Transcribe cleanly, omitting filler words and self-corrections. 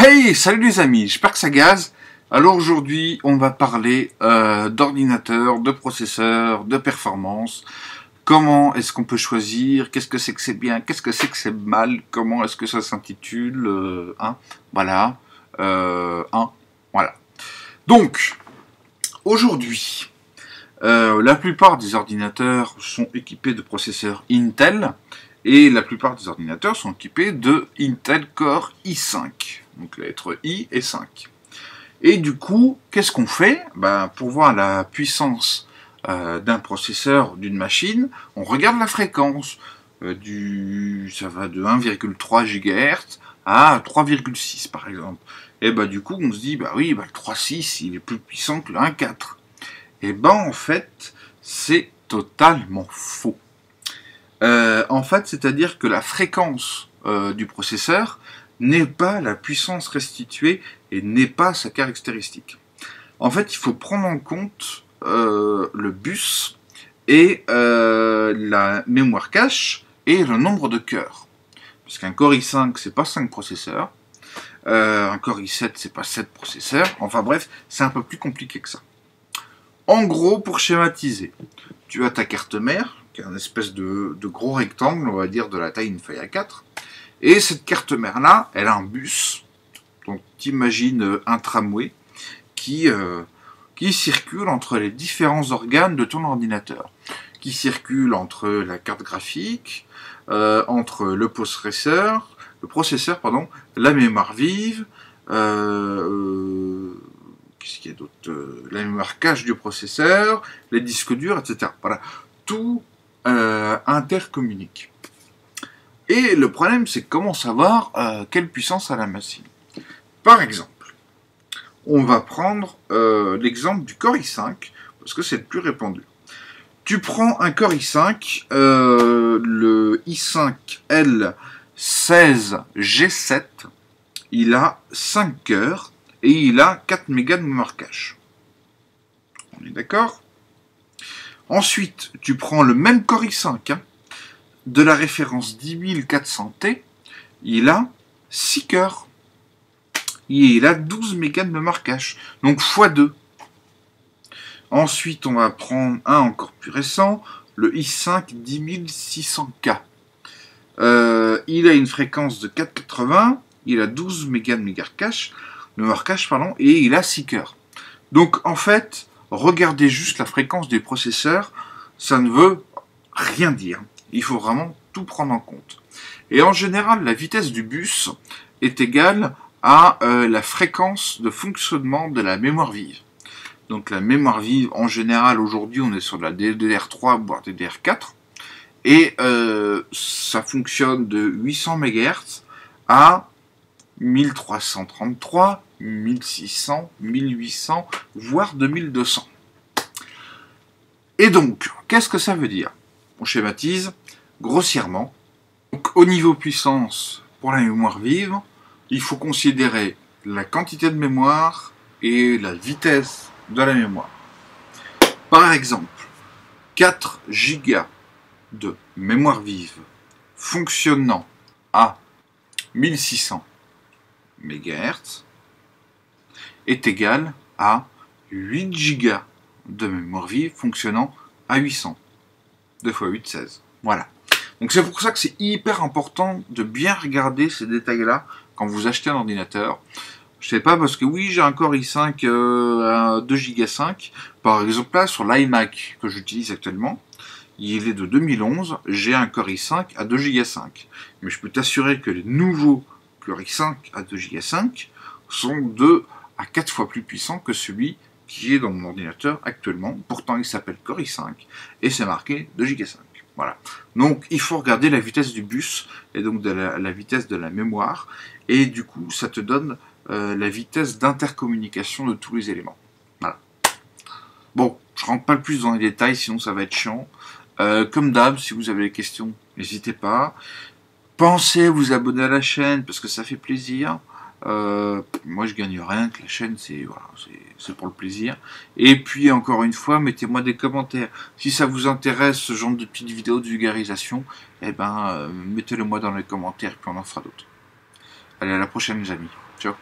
Hey, salut les amis, j'espère que ça gaze. Alors aujourd'hui, on va parler d'ordinateur, de processeur, de performance. Comment est-ce qu'on peut choisir? Qu'est-ce que c'est que c'est bien? Qu'est-ce que c'est que c'est mal? Comment est-ce que ça s'intitule? Voilà. Voilà. Donc, aujourd'hui, la plupart des ordinateurs sont équipés de processeurs Intel et la plupart des ordinateurs sont équipés de Intel Core i5. Donc la lettre I et 5. Et du coup, qu'est-ce qu'on fait? Pour voir la puissance d'un processeur, d'une machine, on regarde la fréquence. Ça va de 1,3 GHz à 3,6 par exemple. Et du coup, on se dit, le 3,6, il est plus puissant que le 1,4. Et en fait, c'est totalement faux. En fait, c'est-à-dire que la fréquence du processeur n'est pas la puissance restituée et n'est pas sa caractéristique. En fait, il faut prendre en compte le bus et la mémoire cache et le nombre de cœurs. Parce qu'un Core i5, c'est pas 5 processeurs. Un Core i7, c'est pas 7 processeurs. Enfin bref, c'est un peu plus compliqué que ça. En gros, pour schématiser, tu as ta carte mère, qui est un espèce de gros rectangle, on va dire de la taille d'une feuille A4. Et cette carte mère-là, elle a un bus. Donc, t'imagines un tramway qui circule entre les différents organes de ton ordinateur. Qui circule entre la carte graphique, entre le processeur, la mémoire vive, qu'est-ce qu'il y a d'autre, la mémoire cache du processeur, les disques durs, etc. Voilà. Tout intercommunique. Et le problème, c'est comment savoir quelle puissance a la machine. Par exemple, on va prendre l'exemple du Core i5, parce que c'est le plus répandu. Tu prends un Core i5, le i5L16G7, il a 5 cœurs, et il a 4 mégas de mémoire cache. On est d'accord? Ensuite, tu prends le même Core i5, de la référence 10400T, il a 6 cœurs. Et il a 12 mégas de mémoire cache. Donc x2. Ensuite, on va prendre un encore plus récent, le i5 10600K. Il a une fréquence de 480, il a 12 mégas de mémoire cache, et il a 6 cœurs. Donc en fait, regardez juste la fréquence des processeurs, ça ne veut rien dire. Il faut vraiment tout prendre en compte. Et en général, la vitesse du bus est égale à la fréquence de fonctionnement de la mémoire vive. Donc la mémoire vive, en général, aujourd'hui, on est sur de la DDR3, voire DDR4. Et ça fonctionne de 800 MHz à 1333, 1600, 1800, voire 2200. Et donc, qu'est-ce que ça veut dire? On schématise grossièrement. Donc, au niveau puissance, pour la mémoire vive, il faut considérer la quantité de mémoire et la vitesse de la mémoire. Par exemple, 4 Go de mémoire vive fonctionnant à 1600 MHz est égal à 8 Go de mémoire vive fonctionnant à 800. 2 x 8, 16. Voilà. Donc c'est pour ça que c'est hyper important de bien regarder ces détails-là quand vous achetez un ordinateur. Je sais pas, parce que oui, j'ai un Core i5 à 2 Go 5. Par exemple, là, sur l'iMac que j'utilise actuellement, il est de 2011, j'ai un Core i5 à 2 Go 5. Mais je peux t'assurer que les nouveaux Core i5 à 2 Go 5 sont 2 à 4 fois plus puissants que celui qui est dans mon ordinateur actuellement. Pourtant, il s'appelle Core i5 et c'est marqué 2 Go 5. Voilà. Donc, il faut regarder la vitesse du bus et donc de la vitesse de la mémoire. Et du coup, ça te donne la vitesse d'intercommunication de tous les éléments. Voilà. Bon, je rentre pas plus dans les détails, sinon ça va être chiant. Comme d'hab, si vous avez des questions, n'hésitez pas. Pensez à vous abonner à la chaîne, parce que ça fait plaisir. Moi, je gagne rien, que la chaîne, c'est pour le plaisir. Et puis, encore une fois, mettez-moi des commentaires. Si ça vous intéresse, ce genre de petites vidéos de vulgarisation, mettez-le moi dans les commentaires, puis on en fera d'autres. Allez, à la prochaine, les amis. Ciao.